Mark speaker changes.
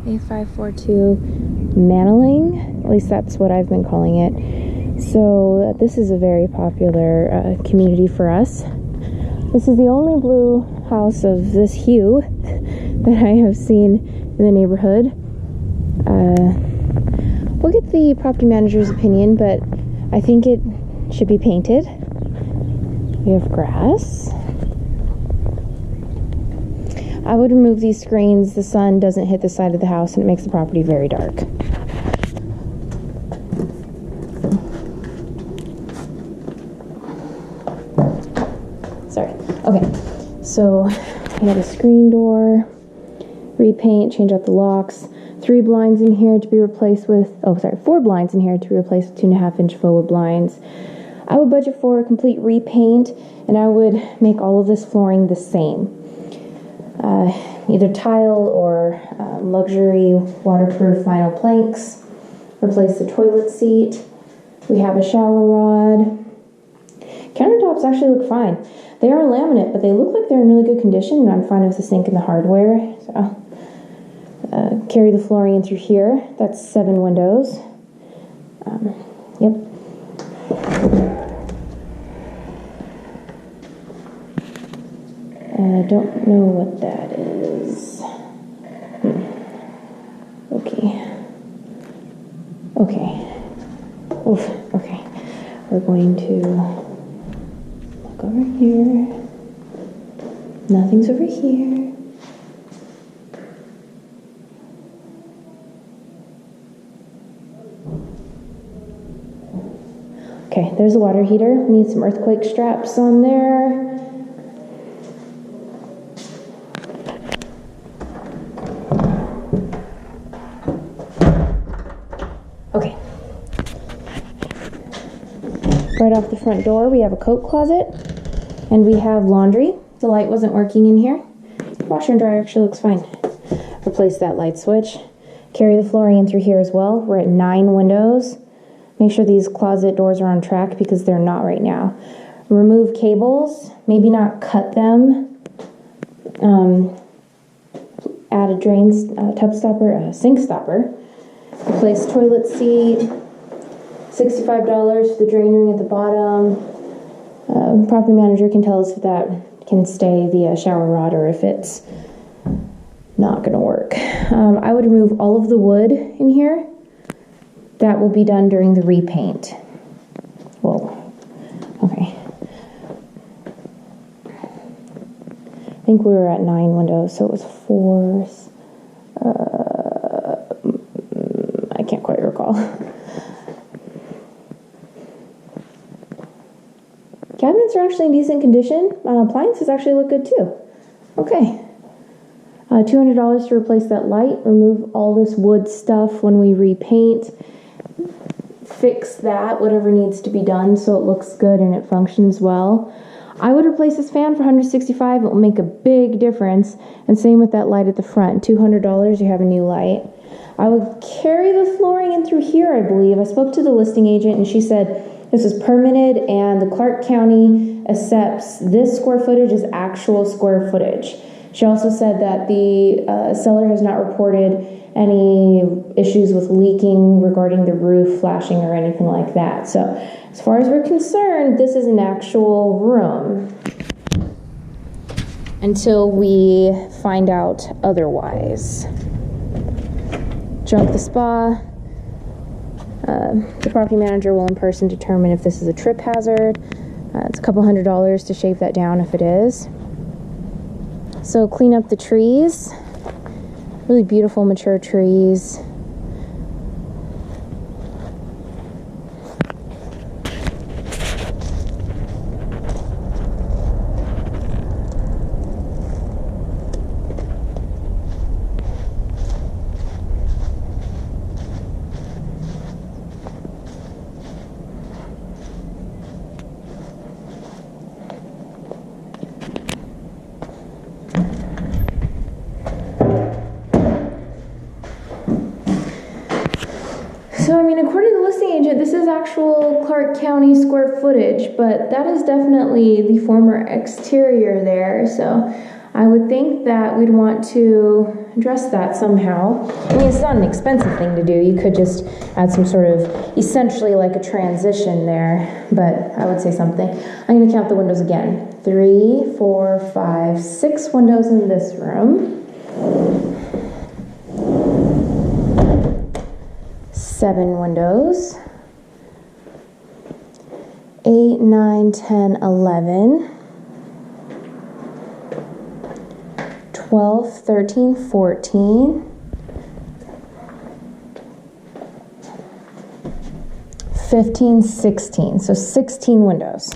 Speaker 1: A542 Manalang, at least that's what I've been calling it. So this is a very popular community for us. This is the only blue house of this hue that I have seen in the neighborhood. We'll get the property manager's opinion, but I think it should be painted. We have grass. I would remove these screens. The sun doesn't hit the side of the house and it makes the property very dark. Sorry. Okay, so we have a screen door, repaint, change out the locks, 3 blinds in here to be replaced with, 4 blinds in here to be replaced with 2.5-inch faux blinds. I would budget for a complete repaint, and I would make all of this flooring the same. Either tile or luxury waterproof vinyl planks. Replace the toilet seat. We have a shower rod. Countertops actually look fine. They are laminate, but they look like they're in really good condition, and I'm fine with the sink and the hardware. So, carry the flooring in through here. That's 7 windows. Yep. I don't know what that is. Okay. Oof, okay. We're going to look over here. Nothing's over here. Okay, there's a water heater. Need some earthquake straps on there. Okay. Right off the front door, we have a coat closet, and we have laundry. The light wasn't working in here. Washer and dryer actually looks fine. Replace that light switch. Carry the flooring in through here as well. We're at 9 windows. Make sure these closet doors are on track because they're not right now. Remove cables, maybe not cut them. Add a drain, tub stopper, sink stopper. Replace toilet seat, $65 for the drain ring at the bottom. Property manager can tell us if that can stay the shower rod or if it's not going to work. I would remove all of the wood in here. That will be done during the repaint. Whoa. Okay. I think we were at 9 windows, so it was 4. I can't quite recall. Cabinets are actually in decent condition. Appliances actually look good too. Okay. $200 to replace that light. Remove all this wood stuff when we repaint. Fix that, whatever needs to be done so it looks good and it functions well. I would replace this fan for $165. It will make a big difference. And same with that light at the front. $200, you have a new light. I would carry the flooring in through here, I believe. I spoke to the listing agent and she said this is permitted and the Clark County accepts this square footage as actual square footage. She also said that the seller has not reported any issues with leaking regarding the roof, flashing, or anything like that. So as far as we're concerned, this is an actual room until we find out otherwise. Junk the spa. The property manager will in person determine if this is a trip hazard. It's a couple $100 to shave that down if it is. So clean up the trees. Really beautiful mature trees. So, I mean, according to the listing agent, this is actual Clark County square footage, but that is definitely the former exterior there. So I would think that we'd want to address that somehow. I mean, it's not an expensive thing to do. You could just add some sort of, essentially like a transition there, but I would say something. I'm going to count the windows again. 3, 4, 5, 6 windows in this room. 7 windows. 8, 9, 10, 11. 12, 13, 14. 15, 16. So 16 windows.